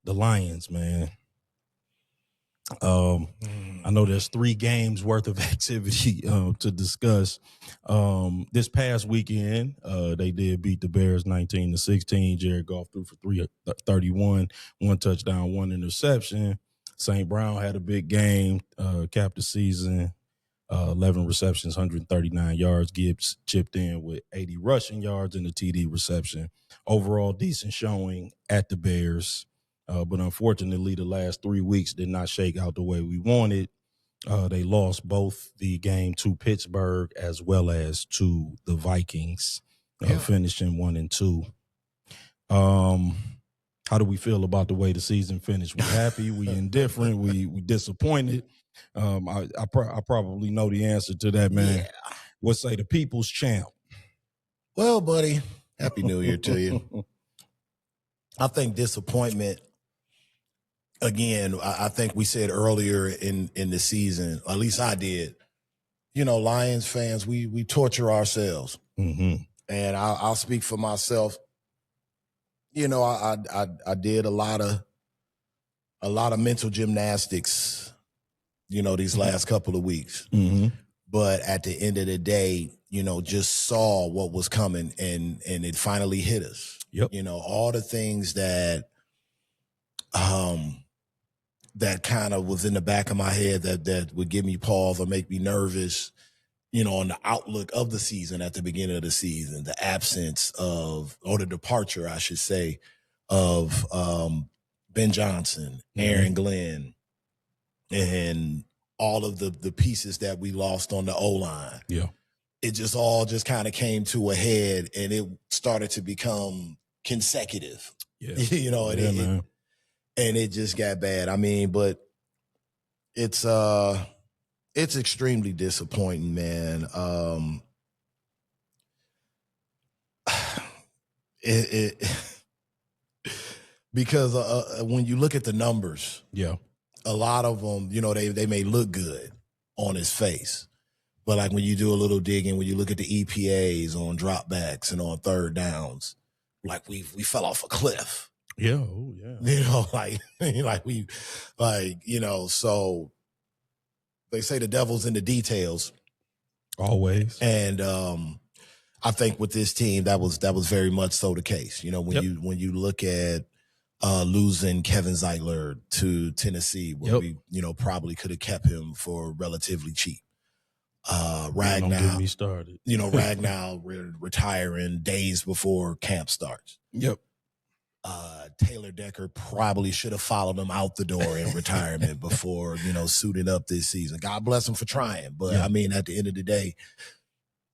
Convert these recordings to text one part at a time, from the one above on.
the Lions, man. I know there's 3 games worth of activity to discuss. This past weekend, they did beat the Bears 19-16. Jared Goff threw for 331, 1 touchdown, 1 interception. St. Brown had a big game, capped the season, 11 receptions, 139 yards. Gibbs chipped in with 80 rushing yards and a TD reception. Overall, decent showing at the Bears. But unfortunately, the last 3 weeks did not shake out the way we wanted. They lost both the game to Pittsburgh as well as to the Vikings, finishing 1-2. How do we feel about the way the season finished? We happy? We indifferent? We disappointed? I probably know the answer to that, man. Yeah. What say the people's champ? Well, buddy, Happy New Year to you. I think disappointment. Again, I think we said earlier in the season, at least I did, Lions fans, we torture ourselves. Mm-hmm. And I'll speak for myself. I did a lot of mental gymnastics, these last couple of weeks. Mm-hmm. But at the end of the day, just saw what was coming and it finally hit us. Yep. All the things that that kind of was in the back of my head that would give me pause or make me nervous, on the outlook of the season at the beginning of the season, the absence of, or the departure, I should say, of Ben Johnson, Aaron Glenn, and all of the pieces that we lost on the O-line. Yeah. It just all kind of came to a head and it started to become consecutive. Yeah. And it just got bad. I mean, but it's extremely disappointing, man. Because when you look at the numbers, a lot of them, they may look good on his face, but like when you do a little digging, when you look at the EPAs on dropbacks and on third downs, like we fell off a cliff. Yeah. Oh, yeah. So they say the devil's in the details. Always. And I think with this team, that was very much so the case. When you look at losing Kevin Zeitler to Tennessee, where we, probably could have kept him for relatively cheap. Ragnow, don't get me started. Ragnow retiring days before camp starts. Yep. Taylor Decker probably should have followed him out the door in retirement before, suiting up this season. God bless him for trying. But I mean, at the end of the day,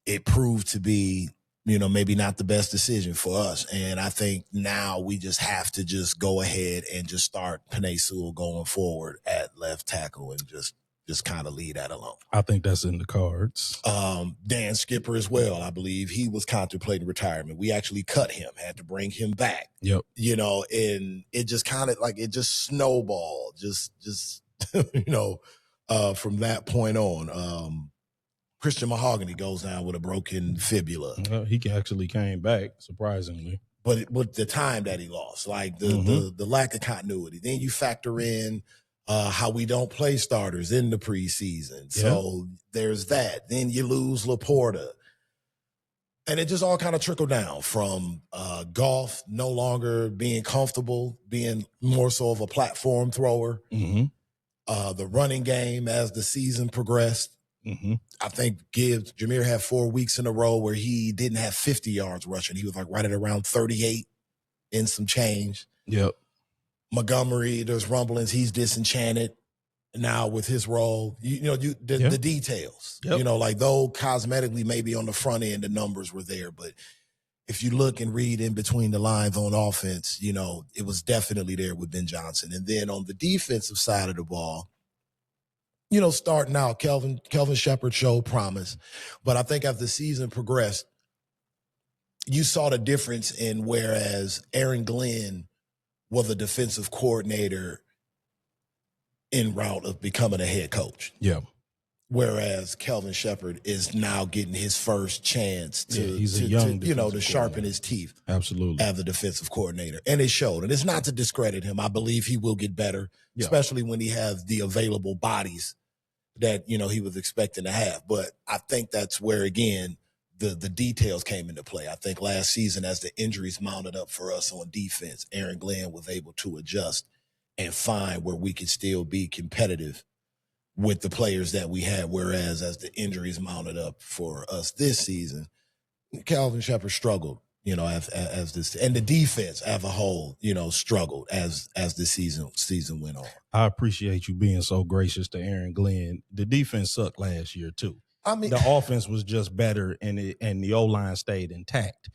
it proved to be, maybe not the best decision for us. And I think now we just have to just go ahead and just start Penei Sewell going forward at left tackle and just kind of leave that alone. I think that's in the cards. Dan Skipper as well. I believe he was contemplating retirement. We actually cut him, had to bring him back. Yep. And it just kind of it just snowballed from that point on. Christian Mahogany goes down with a broken fibula. He actually came back, surprisingly. But the time that he lost, the lack of continuity. Then you factor in how we don't play starters in the preseason. So there's that. Then you lose Laporta. And it just all kind of trickled down from Goff no longer being comfortable, being more so of a platform thrower. Mm-hmm. The running game as the season progressed. Mm-hmm. I think Jameer had 4 weeks in a row where he didn't have 50 yards rushing. He was right at around 38 and some change. Yep. Montgomery, there's rumblings he's disenchanted now with his role. The details. Yep. Though cosmetically maybe on the front end the numbers were there, but if you look and read in between the lines on offense, it was definitely there with Ben Johnson. And then on the defensive side of the ball, starting out, Kelvin Shepard showed promise, but I think as the season progressed, you saw the difference in whereas Aaron Glenn was a defensive coordinator en route of becoming a head coach. Yeah. Whereas Kelvin Shepard is now getting his first chance to sharpen his teeth. Absolutely. As the defensive coordinator. And it showed. And it's not to discredit him. I believe he will get better, especially when he has the available bodies that, he was expecting to have. But I think that's where, again, the details came into play. I think last season, as the injuries mounted up for us on defense, Aaron Glenn was able to adjust and find where we could still be competitive with the players that we had. Whereas as the injuries mounted up for us this season, Kelvin Shepard struggled, as this, and the defense as a whole, struggled as the season went on. I appreciate you being so gracious to Aaron Glenn. The defense sucked last year too. I mean, the offense was just better, and the O-line stayed intact.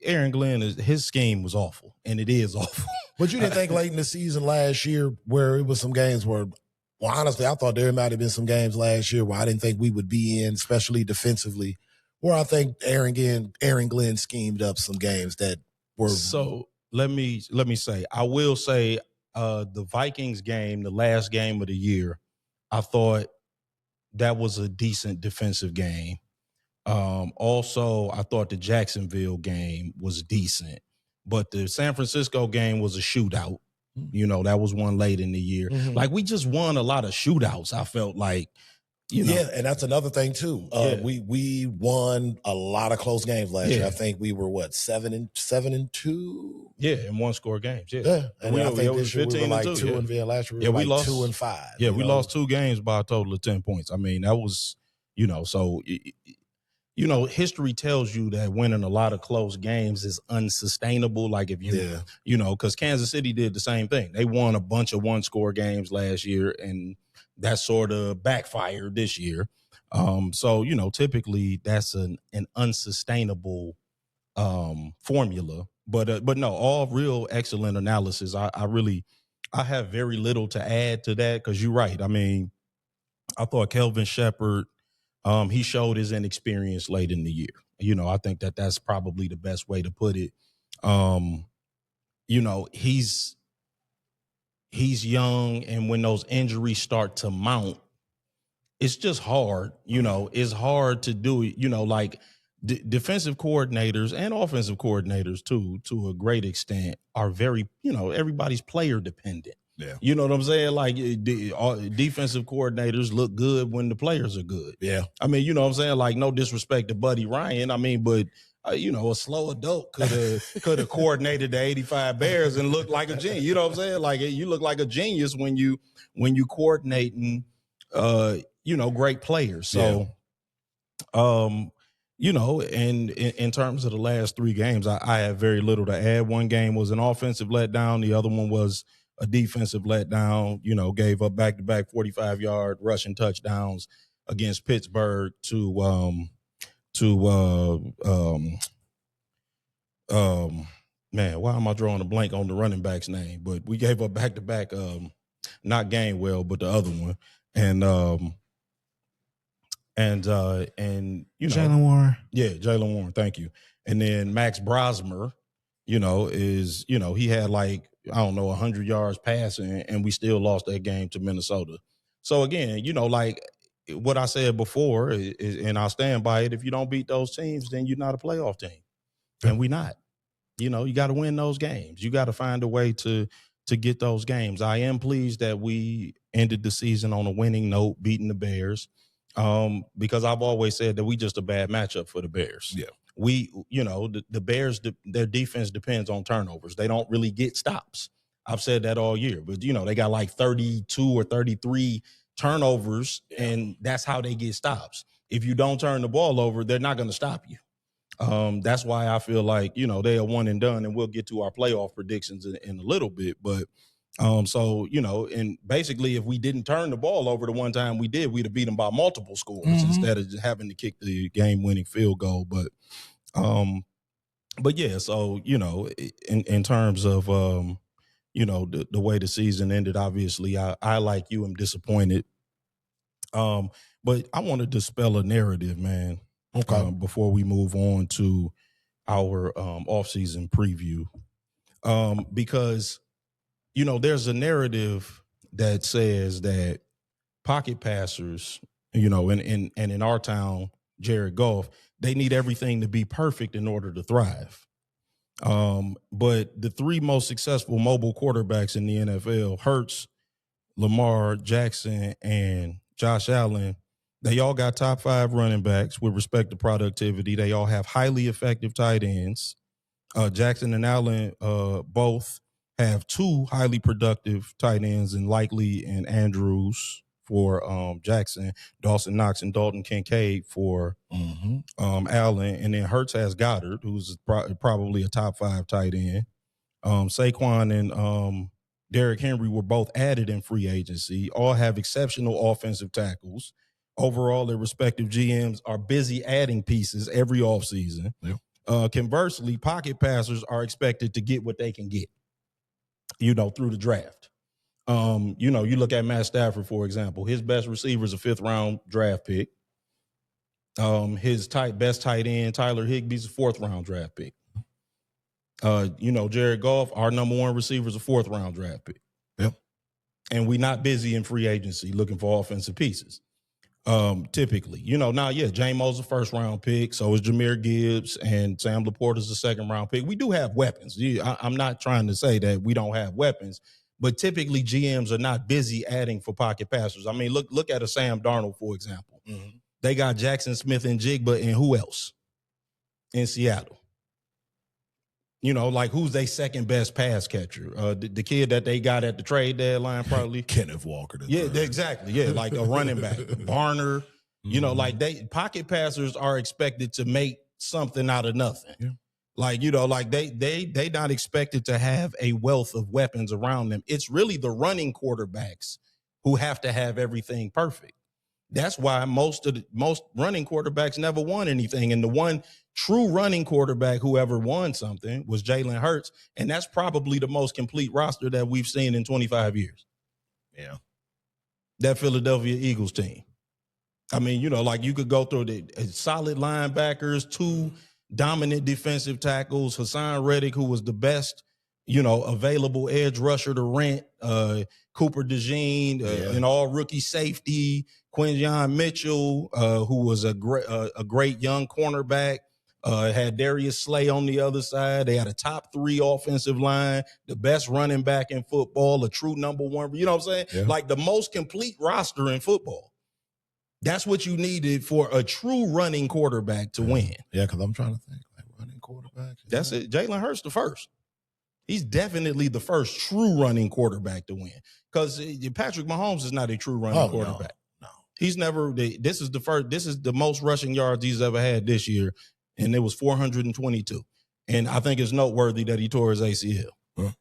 Aaron Glenn, his scheme was awful, and it is awful. But you didn't think late in the season last year where it was some games where, well, honestly, I thought there might have been some games last year where I didn't think we would be in, especially defensively, where I think Aaron Glenn schemed up some games that were. So let me say, I will say the Vikings game, the last game of the year, I thought that was a decent defensive game. Also, I thought the Jacksonville game was decent, but the San Francisco game was a shootout. That was one late in the year. Mm-hmm. Like, we just won a lot of shootouts, I felt like. Yeah, and that's another thing too. We won a lot of close games last year. I think we were 7-2. Yeah, in one score games. Yeah, and I think this year we were like 2-2. Last year we lost 2-5. Yeah, we lost 2 games by a total of 10 points. I mean, that was, so history tells you that winning a lot of close games is unsustainable. Like if because Kansas City did the same thing. They won a bunch of one-score games last year, and that sort of backfired this year. So, typically that's an unsustainable formula. But no, all real excellent analysis. I have very little to add to that, because you're right. I mean, I thought Kelvin Shepard, he showed his inexperience late in the year. I think that's probably the best way to put it. He's young, and when those injuries start to mount, it's just hard. It's hard to do it. Like defensive coordinators and offensive coordinators too, to a great extent, are very, everybody's player dependent. Yeah. You know what I'm saying? Like defensive coordinators look good when the players are good. Yeah. I mean, you know what I'm saying? Like, no disrespect to Buddy Ryan. I mean, but a slow adult could have coordinated the 85 Bears and looked like a genius. You know what I'm saying? Like, you look like a genius when you coordinating, great players. So, and in terms of the last 3 games, I have very little to add. One game was an offensive letdown. The other one was a defensive letdown. Gave up back-to-back 45-yard rushing touchdowns against Pittsburgh man, why am I drawing a blank on the running back's name? But we gave up back-to-back, not Gainwell, but the other one. And Jaylen Warren. Yeah, Jaylen Warren, thank you. And then Max Brosmer, he had 100 yards passing, and we still lost that game to Minnesota. So again, like what I said before, and I'll stand by it, if you don't beat those teams, then you're not a playoff team. And we're not. You got to win those games. You got to find a way to get those games. I am pleased that we ended the season on a winning note, beating the Bears, because I've always said that we just a bad matchup for the Bears. Yeah. The Bears, their defense depends on turnovers. They don't really get stops. I've said that all year, but they got like 32 or 33 turnovers, and that's how they get stops. If you don't turn the ball over, they're not going to stop you. That's why I feel like, they are one and done, and we'll get to our playoff predictions in a little bit. But and basically if we didn't turn the ball over the one time we did, we'd have beat them by multiple scores instead of just having to kick the game-winning field goal. But yeah, so, in terms of, the way the season ended, obviously I like you, am disappointed. But I want to dispel a narrative, man. Okay. Before we move on to our offseason preview, because, there's a narrative that says that pocket passers, you know, and in our town, Jared Goff, they need everything to be perfect in order to thrive. But the three most successful mobile quarterbacks in the NFL, Hurts, Lamar Jackson, and Josh Allen, they all got top 5 running backs with respect to productivity. They all have highly effective tight ends. Jackson and Allen both have 2 highly productive tight ends in Likely and Andrews for Jackson, Dawson Knox and Dalton Kincaid for Allen, and then Hurts has Goddard, who's probably a top 5 tight end. Saquon and Derrick Henry were both added in free agency. All have exceptional offensive tackles. Overall, their respective GMs are busy adding pieces every offseason. Yep. Conversely, pocket passers are expected to get what they can get, you know, through the draft. You know, you look at Matt Stafford, for example. His best receiver is a 5th-round draft pick. His best tight end, Tyler Higbee's a 4th-round draft pick. You know, Jared Goff, our number 1 receiver, is a 4th-round draft pick. Yep. And we're not busy in free agency looking for offensive pieces. Typically, you know, now, yeah, J-Mo's a 1st-round pick. So is Jahmyr Gibbs, and Sam Laporta's a 2nd-round pick. We do have weapons. I'm not trying to say that we don't have weapons, but typically GMs are not busy adding for pocket passers. I mean, look at a Sam Darnold, for example. Mm-hmm. They got Jackson Smith and Jigba, and who else in Seattle? You know, like, who's their 2nd-best pass catcher? The kid that they got at the trade deadline, probably Kenneth Walker. Yeah, exactly. Yeah, like a running back, Barner. You know, like pocket passers are expected to make something out of nothing. Yeah. Like, you know, like they not expected to have a wealth of weapons around them. It's really the running quarterbacks who have to have everything perfect. That's why most running quarterbacks never won anything. And the one true running quarterback who ever won something was Jalen Hurts. And that's probably the most complete roster that we've seen in 25 years. Yeah. That Philadelphia Eagles team. I mean, you know, like, you could go through the solid linebackers, 2 dominant defensive tackles, Hassan Reddick, who was the best, you know, available edge rusher to rent, Cooper DeJean, an all-rookie safety, Quinyon Mitchell, who was a great young cornerback, had Darius Slay on the other side. They had a top 3 offensive line, the best running back in football, a true number 1. You know what I'm saying? Yeah. Like, the most complete roster in football. That's what you needed for a true running quarterback to win. Yeah, because I'm trying to think, like, running quarterback. That's it. Jalen Hurts the first. He's definitely the first true running quarterback to win. Because Patrick Mahomes is not a true running quarterback. No. He's never. This is the most rushing yards he's ever had this year, and it was 422. And I think it's noteworthy that he tore his ACL. Huh?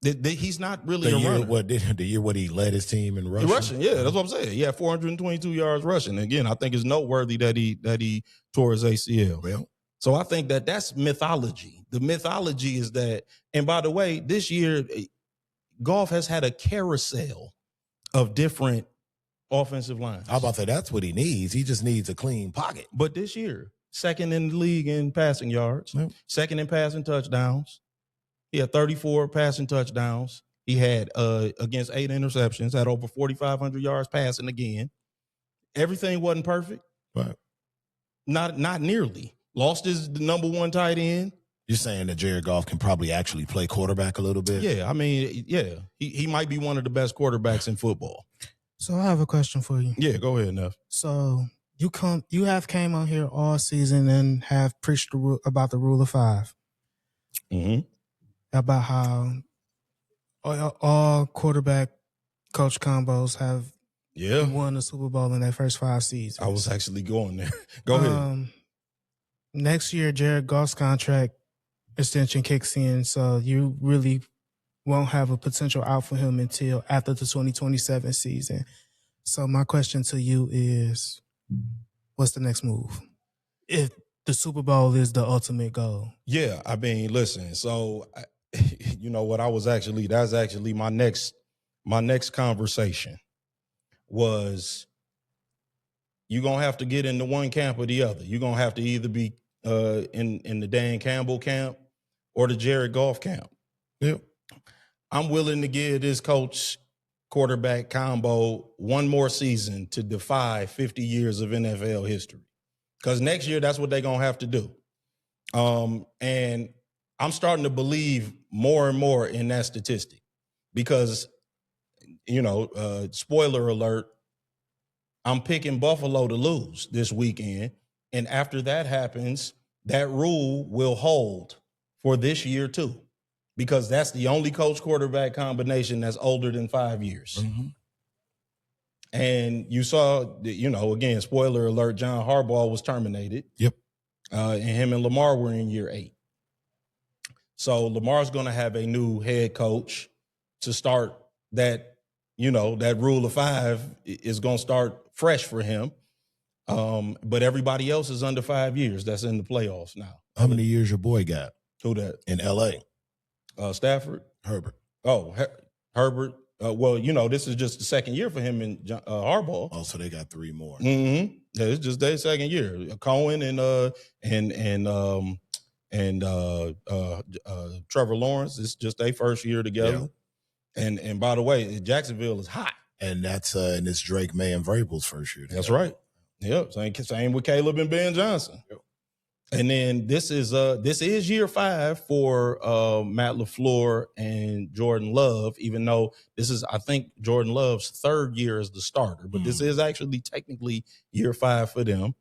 He's not really a runner. The year he led his team in rushing? Yeah, that's what I'm saying. He had 422 yards rushing. Again, I think it's noteworthy that he tore his ACL. Well, so I think that's mythology. The mythology is that, and by the way, this year, Goff has had a carousel of different offensive lines. How about that? That's what he needs. He just needs a clean pocket. But this year, 2nd in the league in passing yards, 2nd in passing touchdowns. He had 34 passing touchdowns. He had, against 8 interceptions, had over 4,500 yards passing again. Everything wasn't perfect. Right. Not nearly. Lost his number 1 tight end. You're saying that Jared Goff can probably actually play quarterback a little bit? Yeah, I mean, yeah. He might be one of the best quarterbacks in football. So I have a question for you. Yeah, go ahead, Neff. So you have came on here all season and have preached about the rule of 5. Mm-hmm. About how all quarterback coach combos have won the Super Bowl in their first 5 seasons. I was actually going there. Go ahead. Next year, Jared Goff's contract extension kicks in, so you really won't have a potential out for him until after the 2027 season. So my question to you is, what's the next move? If the Super Bowl is the ultimate goal. Yeah, I mean, listen, so you know what, that's actually my next conversation was, you're going to have to get into one camp or the other. You're going to have to either be in the Dan Campbell camp or the Jared Goff camp. Yep. I'm willing to give this coach quarterback combo one more season to defy 50 years of NFL history. Because next year, that's what they're going to have to do. And I'm starting to believe more and more in that statistic because, spoiler alert, I'm picking Buffalo to lose this weekend. And after that happens, that rule will hold for this year too, because that's the only coach quarterback combination that's older than 5 years. Mm-hmm. And you saw, again, spoiler alert, John Harbaugh was terminated. Yep. And him and Lamar were in year 8. So Lamar's going to have a new head coach to start that, that rule of 5 is going to start fresh for him. But everybody else is under 5 years that's in the playoffs now. How many years your boy got? Who that? In L.A.? Stafford. Herbert. Oh, Herbert. This is just the second year for him and Harbaugh. Oh, so they got 3 more. Mm-hmm. Yeah, it's just their second year. Cohen and Trevor Lawrence. It's just their first year together. Yeah. And by the way, Jacksonville is hot. And that's and it's Drake May and Vrabel's first year together. That's right. Yep. Same with Caleb and Ben Johnson. Yep. And then this is year 5 for Matt LaFleur and Jordan Love, even though this is, I think, Jordan Love's 3rd year as the starter. But this is actually technically year 5 for them.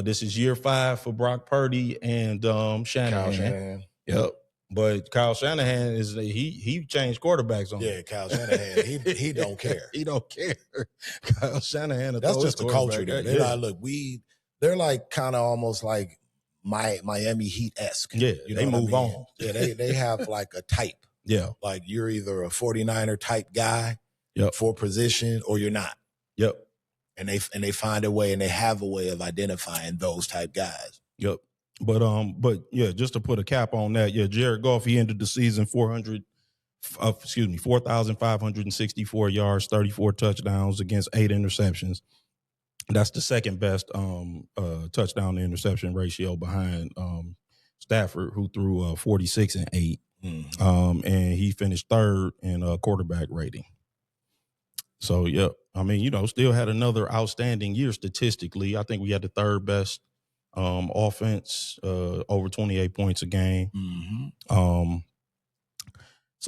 This is year 5 for Brock Purdy and Shanahan. Kyle Shanahan. Yep. But Kyle Shanahan he changed quarterbacks on him. Yeah, Kyle Shanahan, he don't care. He don't care. Kyle Shanahan. That's just the culture there. They're they're like kind of almost like Miami Heat-esque. Yeah, they move on. Yeah, they have like a type. Yeah. Like you're either a 49er type guy for position or you're not. Yep. And they find a way and they have a way of identifying those type guys. Yep. But yeah, just to put a cap on that, Jared Goff, he ended the season 4,564 yards, 34 touchdowns against 8 interceptions. That's the second best touchdown to interception ratio behind Stafford, who threw 46 and 8. Mm-hmm. And he finished 3rd in quarterback rating. So, yeah, I mean, still had another outstanding year statistically. I think we had the 3rd best offense, over 28 points a game. Mm-hmm.